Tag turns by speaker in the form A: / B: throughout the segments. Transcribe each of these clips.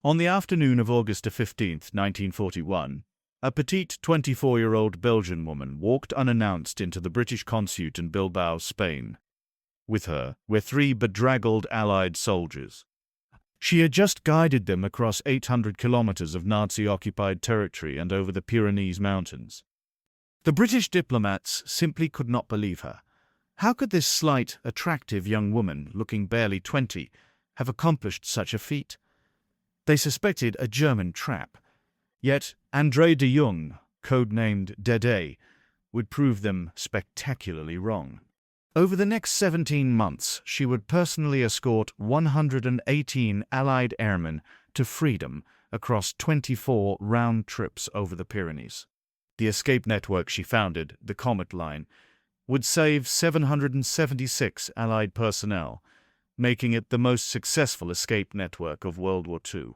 A: On the afternoon of August 15, 1941, a petite 24-year-old Belgian woman walked unannounced into the British Consulate in Bilbao, Spain. With her were 3 bedraggled Allied soldiers. She had just guided them across 800 kilometers of Nazi-occupied territory and over the Pyrenees mountains. The British diplomats simply could not believe her. How could this slight, attractive young woman, looking barely 20, have accomplished such a feat? They suspected a German trap. Yet Andrée de Jongh, codenamed Dédée, would prove them spectacularly wrong. Over the next 17 months, she would personally escort 118 Allied airmen to freedom across 24 round trips over the Pyrenees. The escape network she founded, the Comet Line, would save 776 Allied personnel, making it the most successful escape network of World War II.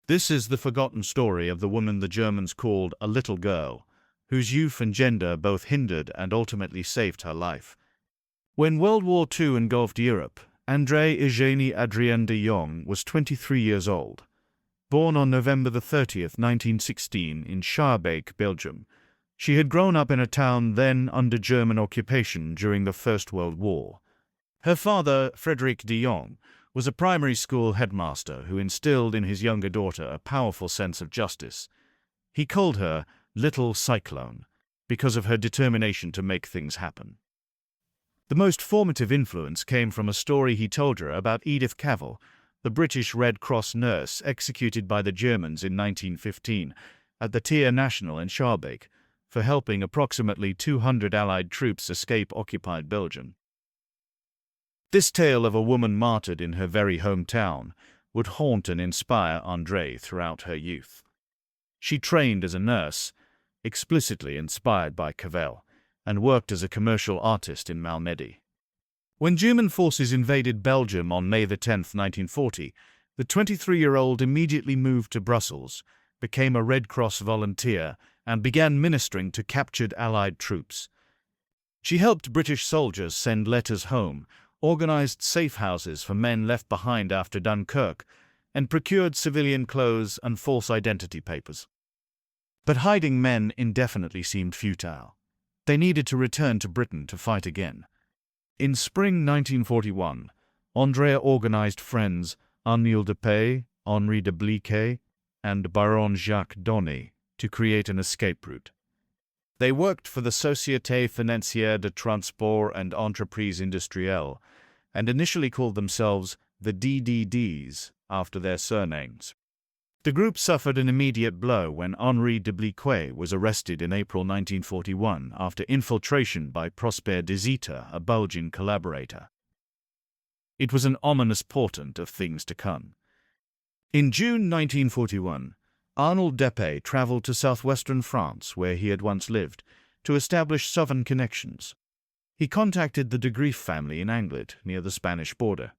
A: This is the forgotten story of the woman the Germans called a little girl, whose youth and gender both hindered and ultimately saved her life. When World War II engulfed Europe, Andrée Eugénie Adrienne de Jongh was 23 years old. Born on November 30, 1916, in Schaerbeek, Belgium, she had grown up in a town then under German occupation during the First World War. Her father, Frédéric de Jongh, was a primary school headmaster who instilled in his younger daughter a powerful sense of justice. He called her Little Cyclone because of her determination to make things happen. The most formative influence came from a story he told her about Edith Cavell, the British Red Cross nurse executed by the Germans in 1915 at the Tir National in Schaerbeek for helping approximately 200 Allied troops escape occupied Belgium. This tale of a woman martyred in her very hometown would haunt and inspire Andrée throughout her youth. She trained as a nurse, explicitly inspired by Cavell, and worked as a commercial artist in Malmedy. When German forces invaded Belgium on May 10, 1940, the 23-year-old immediately moved to Brussels, became a Red Cross volunteer, and began ministering to captured Allied troops. She helped British soldiers send letters home, organized safe houses for men left behind after Dunkirk, and procured civilian clothes and false identity papers. But hiding men indefinitely seemed futile. They needed to return to Britain to fight again. In spring 1941, Andrée organized friends Arnould de Paix, Henri de Bliquet, and Baron Jacques Donné to create an escape route. They worked for the Société Financière de Transport and Entreprise Industrielle, and initially called themselves the DDDs after their surnames. The group suffered an immediate blow when Henri de Bliquet was arrested in April 1941 after infiltration by Prosper de Zita, a Belgian collaborator. It was an ominous portent of things to come. In June 1941, Arnould de Paix traveled to southwestern France, where he had once lived, to establish southern connections. He contacted the de Greef family in Anglet, near the Spanish border.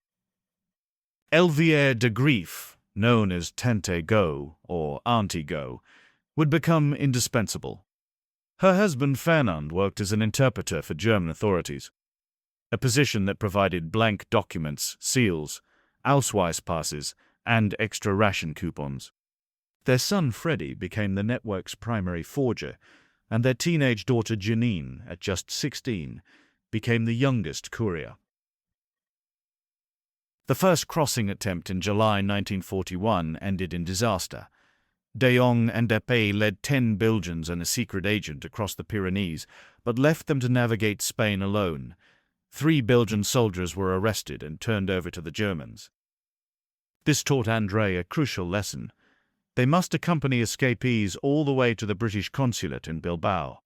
A: Elvire de Greef, known as Tante Go or Auntie Go, would become indispensable. Her husband Fernand worked as an interpreter for German authorities, a position that provided blank documents, seals, Ausweis passes, and extra ration coupons. Their son Freddie became the network's primary forger, and their teenage daughter Janine, at just 16, became the youngest courier. The first crossing attempt in July 1941 ended in disaster. De Jongh and de Paix led 10 Belgians and a secret agent across the Pyrenees, but left them to navigate Spain alone. 3 Belgian soldiers were arrested and turned over to the Germans. This taught Andrée a crucial lesson. They must accompany escapees all the way to the British Consulate in Bilbao.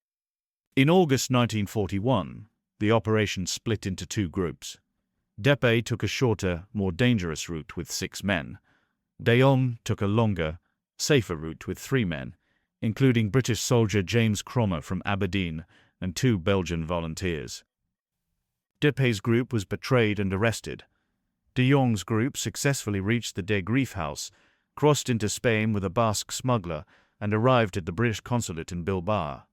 A: In August 1941, the operation split into 2 groups. De Paix took a shorter, more dangerous route with 6 men. De Jongh took a longer, safer route with 3 men, including British soldier James Cromer from Aberdeen and 2 Belgian volunteers. De Paix's group was betrayed and arrested. De Jongh's group successfully reached the de Greef house, crossed into Spain with a Basque smuggler, and arrived at the British Consulate in Bilbao.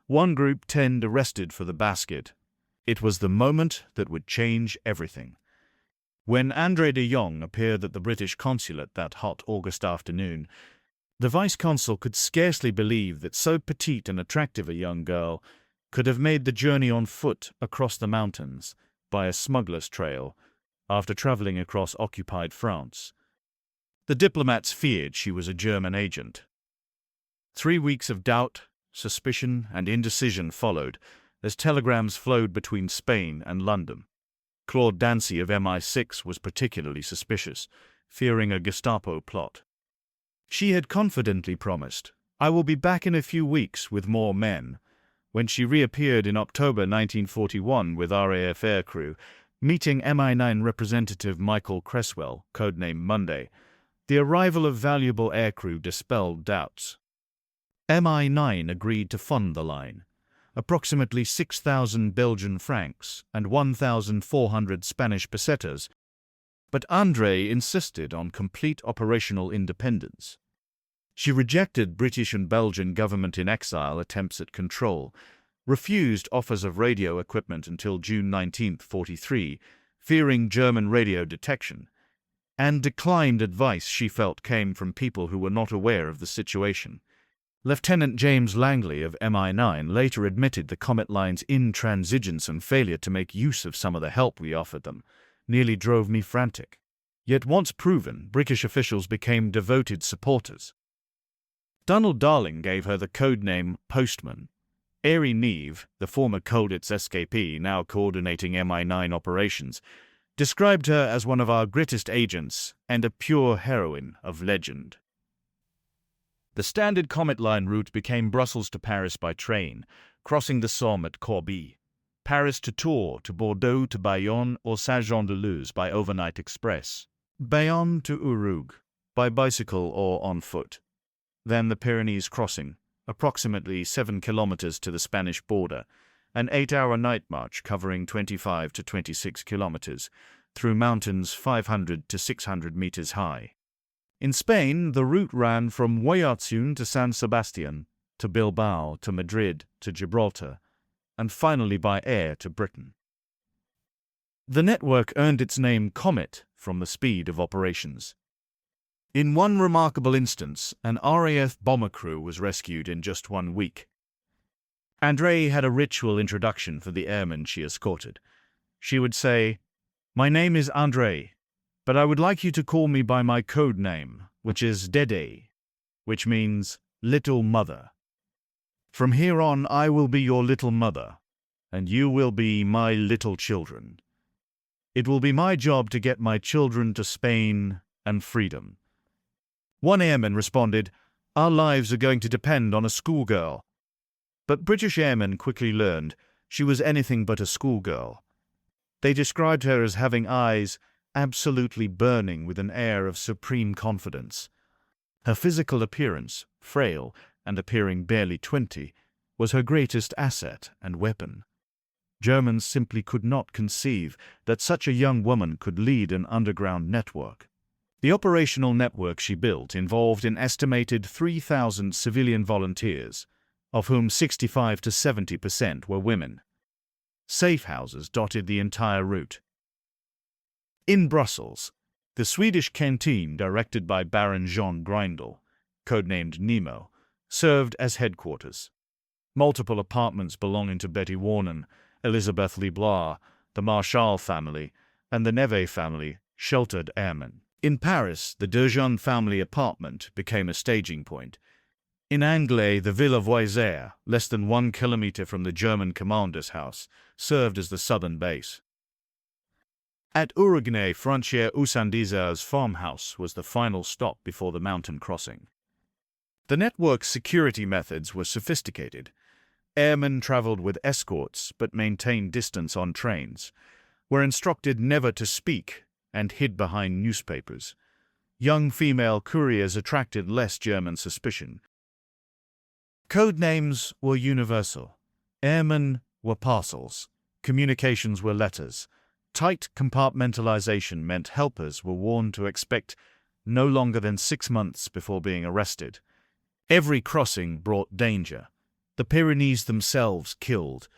A: One group 10 arrested for the basket. It was the moment that would change everything. When Andrée de Jongh appeared at the British Consulate that hot August afternoon, the vice-consul could scarcely believe that so petite and attractive a young girl could have made the journey on foot across the mountains by a smuggler's trail after traveling across occupied France. The diplomats feared she was a German agent. 3 weeks of doubt, suspicion, and indecision followed as telegrams flowed between Spain and London. Claude Dancy of MI6 was particularly suspicious, fearing a Gestapo plot. She had confidently promised, "I will be back in a few weeks with more men," when she reappeared in October 1941 with RAF aircrew, meeting MI9 representative Michael Cresswell, codenamed Monday. The arrival of valuable aircrew dispelled doubts. MI9 agreed to fund the line, approximately 6,000 Belgian francs and 1,400 Spanish pesetas, but Andrée insisted on complete operational independence. She rejected British and Belgian government-in-exile attempts at control, refused offers of radio equipment until June 1943, fearing German radio detection, and declined advice she felt came from people who were not aware of the situation. Lieutenant James Langley of MI9 later admitted the Comet Line's intransigence and failure to make use of some of the help we offered them nearly drove me frantic. Yet once proven, British officials became devoted supporters. Donald Darling gave her the codename Postman. Airy Neve, the former Colditz escapee now coordinating MI9 operations, described her as one of our greatest agents and a pure heroine of legend. The standard Comet Line route became Brussels to Paris by train, crossing the Somme at Corbie, Paris to Tours, to Bordeaux to Bayonne or Saint-Jean-de-Luz by overnight express, Bayonne to Urugue by bicycle or on foot. Then the Pyrenees crossing, approximately 7 kilometers to the Spanish border, an 8-hour night march covering 25 to 26 kilometers, through mountains 500 to 600 meters high. In Spain, the route ran from Oyarzun to San Sebastian, to Bilbao, to Madrid, to Gibraltar, and finally by air to Britain. The network earned its name Comet from the speed of operations. In one remarkable instance, an RAF bomber crew was rescued in just 1 week. Andrée had a ritual introduction for the airmen she escorted. She would say, "My name is Andrée, but I would like you to call me by my code name, which is Dédée, which means little mother. From here on, I will be your little mother, and you will be my little children. It will be my job to get my children to Spain and freedom." One airman responded, "Our lives are going to depend on a schoolgirl." But British airmen quickly learned she was anything but a schoolgirl. They described her as having eyes absolutely burning with an air of supreme confidence. Her physical appearance, frail and appearing barely 20, was her greatest asset and weapon. Germans simply could not conceive that such a young woman could lead an underground network. The operational network she built involved an estimated 3,000 civilian volunteers, of whom 65 to 70% were women. Safe houses dotted the entire route. In Brussels, the Swedish canteen, directed by Baron Jean Grindel, codenamed Nemo, served as headquarters. Multiple apartments belonging to Betty Warnen, Elizabeth Leblois, the Marshall family, and the Neve family sheltered airmen. In Paris, the De Jongh family apartment became a staging point. In Anglet, the Ville of Oisère, less than 1 kilometer from the German commander's house, served as the southern base. At Ourigny, Frontier Usandiza's farmhouse was the final stop before the mountain crossing. The network's security methods were sophisticated. Airmen traveled with escorts but maintained distance on trains, were instructed never to speak, and hid behind newspapers. Young female couriers attracted less German suspicion. Code names were universal. Airmen were parcels. Communications were letters. Tight compartmentalization meant helpers were warned to expect no longer than 6 months before being arrested. Every crossing brought danger. The Pyrenees themselves killed.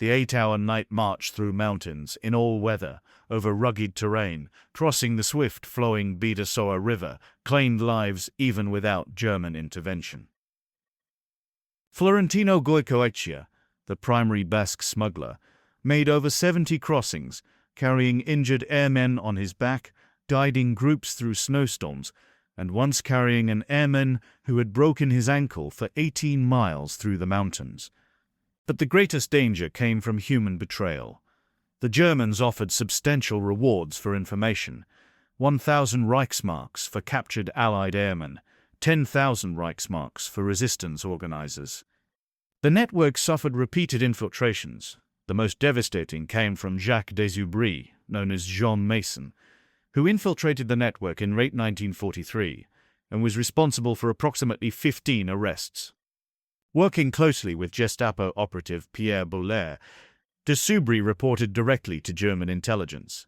A: the 8-hour night march through mountains in all weather, over rugged terrain, crossing the swift-flowing Bidasoa River, claimed lives even without German intervention. Florentino Goicoechea, the primary Basque smuggler, made over 70 crossings, carrying injured airmen on his back, guiding groups through snowstorms, and once carrying an airman who had broken his ankle for 18 miles through the mountains. But the greatest danger came from human betrayal. The Germans offered substantial rewards for information: 1,000 Reichsmarks for captured Allied airmen, 10,000 Reichsmarks for resistance organizers. The network suffered repeated infiltrations. The most devastating came from Jacques Desubris, known as Jean Mason, who infiltrated the network in late 1943 and was responsible for approximately 15 arrests. Working closely with Gestapo operative Pierre Boulez, Desubris reported directly to German intelligence.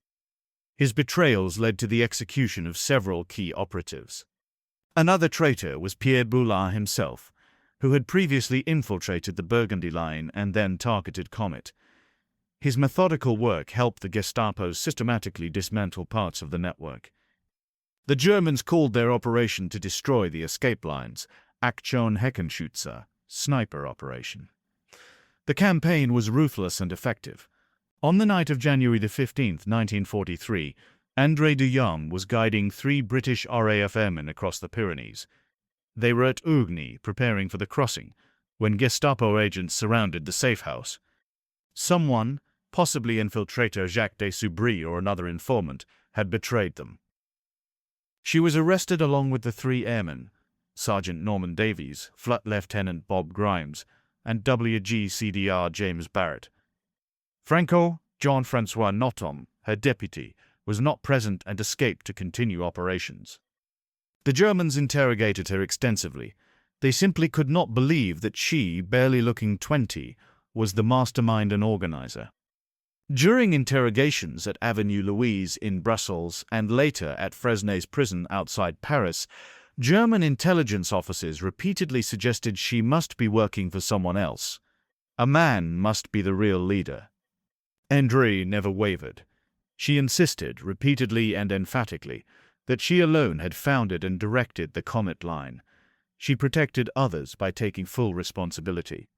A: His betrayals led to the execution of several key operatives. Another traitor was Pierre Boulez himself, who had previously infiltrated the Burgundy Line and then targeted Comet. His methodical work helped the Gestapo systematically dismantle parts of the network. The Germans called their operation to destroy the escape lines Aktion Heckenschütze, sniper operation. The campaign was ruthless and effective. On the night of January 15, 1943, Andrée de Jongh was guiding 3 British RAF airmen across the Pyrenees. They were at Ugny preparing for the crossing when Gestapo agents surrounded the safe house. Someone, possibly infiltrator Jacques Desubris or another informant, had betrayed them. She was arrested along with the 3 airmen, Sergeant Norman Davies, Flight Lieutenant Bob Grimes, and WGCDR James Barrett. Franco, Jean-Francois Nothomb, her deputy, was not present and escaped to continue operations. The Germans interrogated her extensively. They simply could not believe that she, barely looking 20, was the mastermind and organizer. During interrogations at Avenue Louise in Brussels and later at Fresnes prison outside Paris, German intelligence officers repeatedly suggested she must be working for someone else. A man must be the real leader. Andrée never wavered. She insisted, repeatedly and emphatically, that she alone had founded and directed the Comet Line. She protected others by taking full responsibility.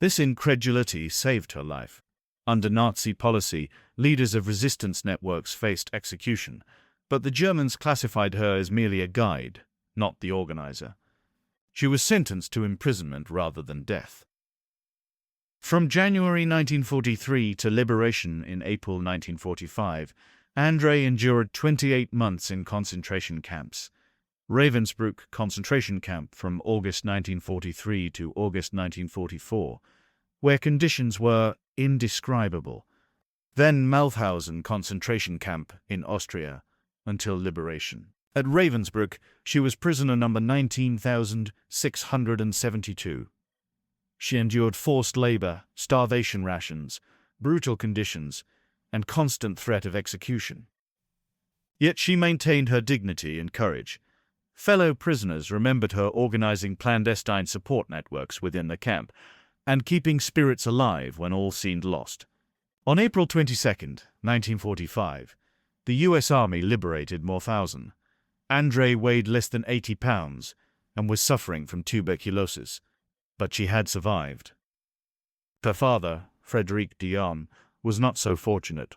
A: This incredulity saved her life. Under Nazi policy, leaders of resistance networks faced execution, but the Germans classified her as merely a guide, not the organizer. She was sentenced to imprisonment rather than death. From January 1943 to liberation in April 1945, Andrée endured 28 months in concentration camps. Ravensbrück concentration camp from August 1943 to August 1944, where conditions were indescribable. Then Mauthausen concentration camp in Austria until liberation. At Ravensbrück, she was prisoner number 19,672. She endured forced labor, starvation rations, brutal conditions, and constant threat of execution. Yet she maintained her dignity and courage. Fellow prisoners remembered her organizing clandestine support networks within the camp and keeping spirits alive when all seemed lost. On April 22, 1945, the U.S. Army liberated Mauthausen. Andrée weighed less than 80 pounds and was suffering from tuberculosis, but she had survived. Her father, Frédéric Dion, was not so fortunate.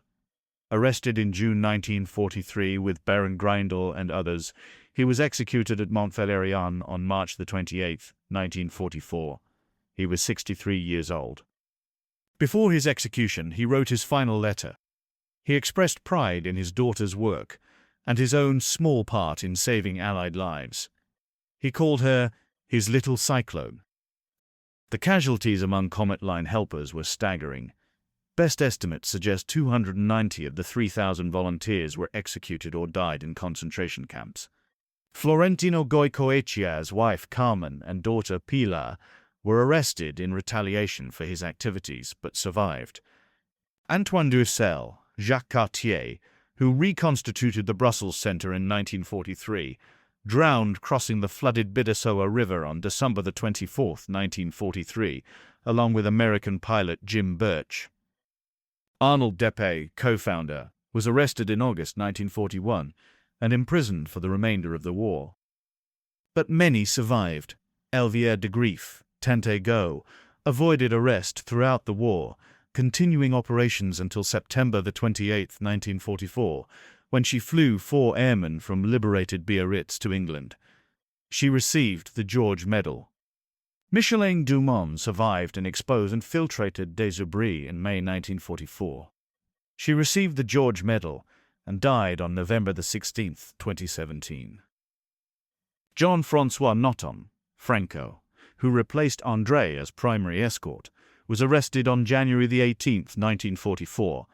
A: Arrested in June 1943 with Baron Greindl and others, he was executed at Mont-Valérien on March 28, 1944. He was 63 years old. Before his execution, he wrote his final letter. He expressed pride in his daughter's work and his own small part in saving Allied lives. He called her his little cyclone. The casualties among Comet Line helpers were staggering. Best estimates suggest 290 of the 3,000 volunteers were executed or died in concentration camps. Florentino Goicoechea's wife Carmen and daughter Pilar were arrested in retaliation for his activities but survived. Antoine Dussel, Jacques Cartier, who reconstituted the Brussels Centre in 1943, drowned crossing the flooded Bidasoa River on December 24, 1943, along with American pilot Jim Birch. Arnold Dédée, co-founder, was arrested in August 1941 and imprisoned for the remainder of the war. But many survived. Elvire de Grief, Tante Go, avoided arrest throughout the war, continuing operations until September 28, 1944, when she flew 4 airmen from liberated Biarritz to England. She received the George Medal. Micheline Dumont survived and exposed and filtrated Dédée in May 1944. She received the George Medal and died on November 16, 2017. Jean-François Nothomb, Franco, who replaced Andrée as primary escort, was arrested on January 18, 1944,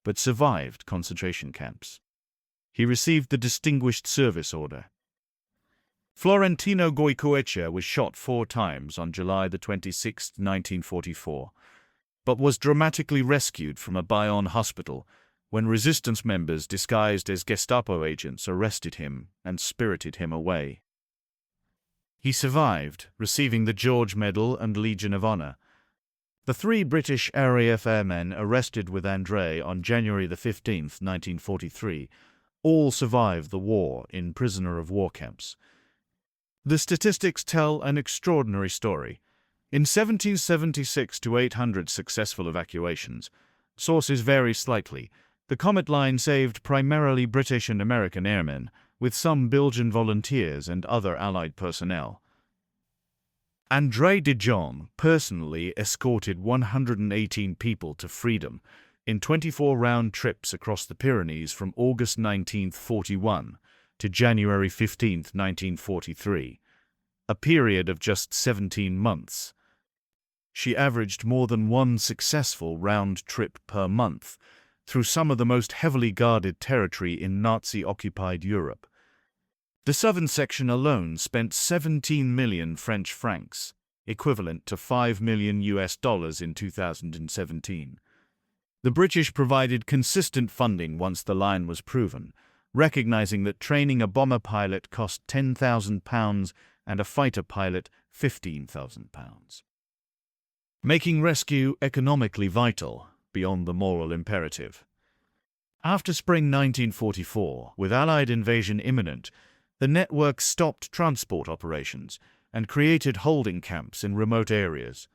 A: but survived concentration camps. He received the Distinguished Service Order. Florentino Goicoechea was shot 4 times on July 26, 1944, but was dramatically rescued from a Bayonne hospital when resistance members disguised as Gestapo agents arrested him and spirited him away. He survived, receiving the George Medal and Legion of Honor. The 3 British RAF airmen arrested with Andrée on January 15, 1943, all survived the war in prisoner of war camps. The statistics tell an extraordinary story. In 1776 to 800 successful evacuations, sources vary slightly, the Comet Line saved primarily British and American airmen, with some Belgian volunteers and other Allied personnel. Andrée de Jongh personally escorted 118 people to freedom in 24 round trips across the Pyrenees from August 1941 to January 15, 1943, a period of just 17 months. She averaged more than 1 successful round trip per month through some of the most heavily guarded territory in Nazi-occupied Europe. The southern section alone spent 17 million French francs, equivalent to $5 million in 2017. The British provided consistent funding once the line was proven, recognizing that training a bomber pilot cost £10,000 and a fighter pilot £15,000. Making rescue economically vital beyond the moral imperative. After spring 1944, with Allied invasion imminent, the network stopped transport operations and created holding camps in remote areas.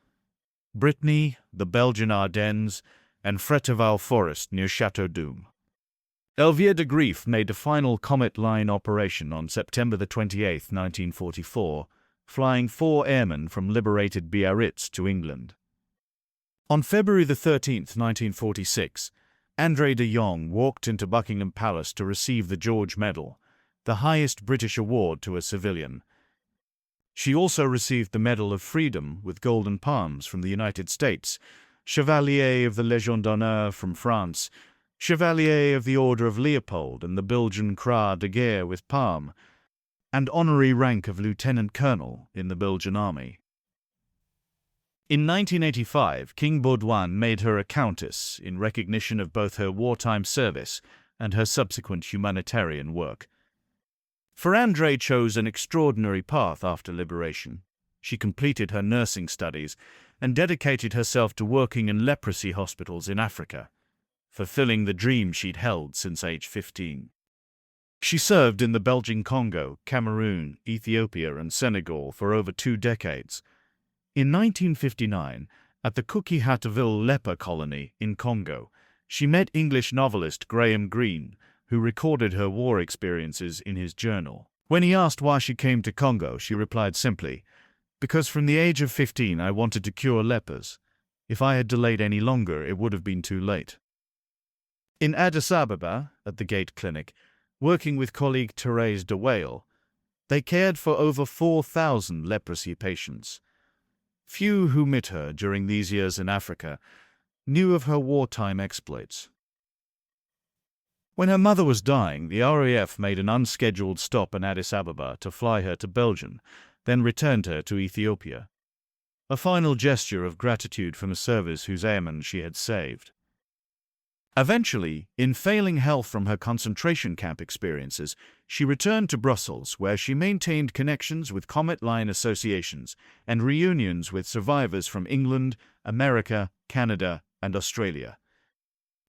A: Brittany, the Belgian Ardennes, and Fréteval Forest near Château d'Eaume. Elvire de Grief made a final Comet Line operation on September 28, 1944, flying 4 airmen from liberated Biarritz to England. On February 13, 1946, Andrée de Jongh walked into Buckingham Palace to receive the George Medal, the highest British award to a civilian. She also received the Medal of Freedom with Golden Palms from the United States, Chevalier of the Légion d'honneur from France, Chevalier of the Order of Leopold and the Belgian Croix de Guerre with Palm, and honorary rank of Lieutenant Colonel in the Belgian Army. In 1985, King Baudouin made her a countess in recognition of both her wartime service and her subsequent humanitarian work. For Andrée chose an extraordinary path after liberation. She completed her nursing studies and dedicated herself to working in leprosy hospitals in Africa, fulfilling the dream she'd held since age 15. She served in the Belgian Congo, Cameroon, Ethiopia, and Senegal for over 2 decades. In 1959, at the Coquilhateville leper colony in Congo, she met English novelist Graham Greene, who recorded her war experiences in his journal. When he asked why she came to Congo, she replied simply, "Because from the age of 15 I wanted to cure lepers. If I had delayed any longer, it would have been too late." In Addis Ababa, at the Gate Clinic, working with colleague Thérèse de Wael, they cared for over 4,000 leprosy patients. Few who met her during these years in Africa knew of her wartime exploits. When her mother was dying, the RAF made an unscheduled stop in Addis Ababa to fly her to Belgium, then returned her to Ethiopia. A final gesture of gratitude from a service whose airmen she had saved. Eventually, in failing health from her concentration camp experiences, she returned to Brussels, where she maintained connections with Comet Line associations and reunions with survivors from England, America, Canada, and Australia.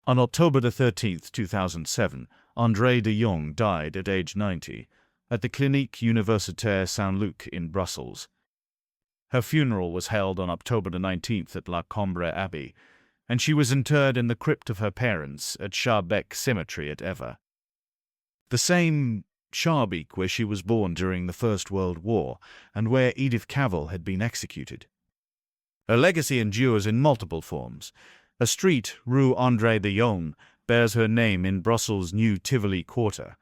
A: On October 13, 2007, Andrée de Jongh died at age 90 at the Clinique Universitaire Saint-Luc in Brussels. Her funeral was held on October 19 at La Combre Abbey, and she was interred in the crypt of her parents at Schaerbeek Cemetery at Ever, the same Schaerbeek where she was born during the First World War and where Edith Cavell had been executed. Her legacy endures in multiple forms. A street, Rue Andrée de Jongh, bears her name in Brussels' new Tivoli Quarter.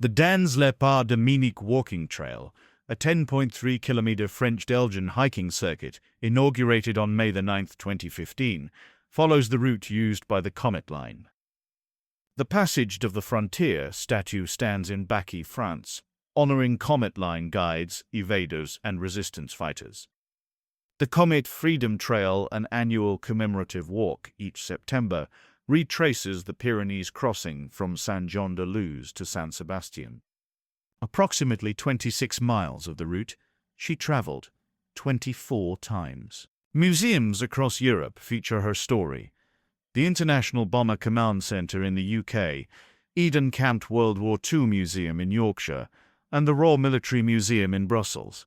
A: The Dans les Pas de Minique walking trail, a 10.3-kilometer French-Belgian hiking circuit inaugurated on May 9, 2015, follows the route used by the Comet Line. The Passage of the Frontier statue stands in Backy, France, honoring Comet Line guides, evaders, and resistance fighters. The Comet Freedom Trail, an annual commemorative walk each September, retraces the Pyrenees crossing from Saint-Jean-de-Luz to San Sebastian. Approximately 26 miles of the route she traveled 24 times. Museums across Europe feature her story. The International Bomber Command Centre in the UK, Eden Camped World War II Museum in Yorkshire, and the Royal Military Museum in Brussels.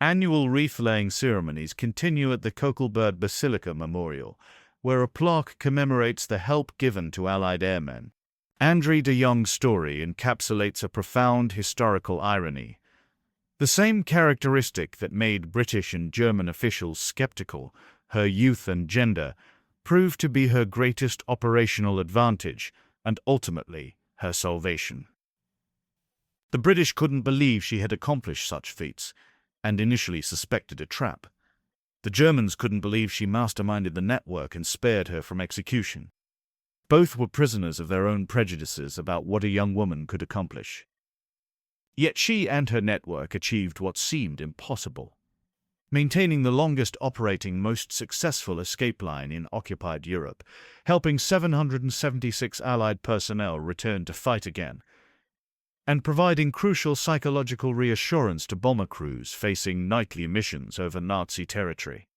A: Annual wreath-laying ceremonies continue at the Kokelberd Basilica Memorial, where a plaque commemorates the help given to Allied airmen. Andrée de Jongh's story encapsulates a profound historical irony. The same characteristic that made British and German officials skeptical, her youth and gender, proved to be her greatest operational advantage and ultimately her salvation. The British couldn't believe she had accomplished such feats and initially suspected a trap. The Germans couldn't believe she masterminded the network and spared her from execution. Both were prisoners of their own prejudices about what a young woman could accomplish. Yet she and her network achieved what seemed impossible, maintaining the longest operating, most successful escape line in occupied Europe, helping 776 Allied personnel return to fight again, and providing crucial psychological reassurance to bomber crews facing nightly missions over Nazi territory.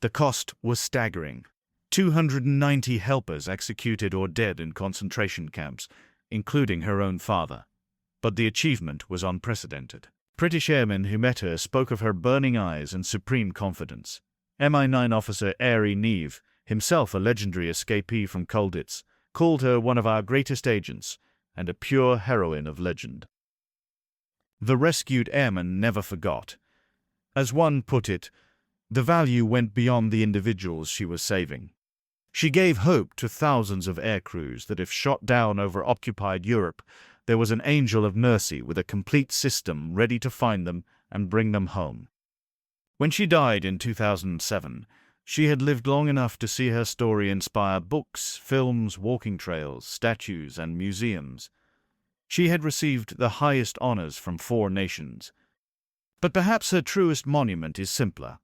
A: The cost was staggering. 290 helpers executed or dead in concentration camps, including her own father. But the achievement was unprecedented. British airmen who met her spoke of her burning eyes and supreme confidence. Mi-9 officer Airey Neve, himself a legendary escapee from Colditz, called her one of our greatest agents and a pure heroine of legend. The rescued airmen never forgot. As one put it, the value went beyond the individuals she was saving. She gave hope to thousands of aircrews that if shot down over occupied Europe, there was an angel of mercy with a complete system ready to find them and bring them home. When she died in 2007, she had lived long enough to see her story inspire books, films, walking trails, statues, and museums. She had received the highest honors from 4 nations. But perhaps her truest monument is simpler.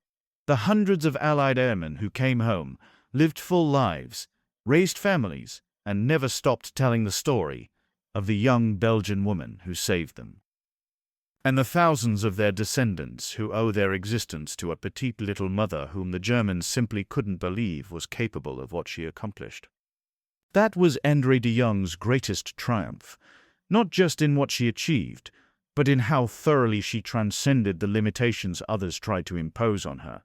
A: The hundreds of Allied airmen who came home, lived full lives, raised families, and never stopped telling the story of the young Belgian woman who saved them. And the thousands of their descendants who owe their existence to a petite little mother whom the Germans simply couldn't believe was capable of what she accomplished. That was Andrée de Jongh's greatest triumph, not just in what she achieved, but in how thoroughly she transcended the limitations others tried to impose on her.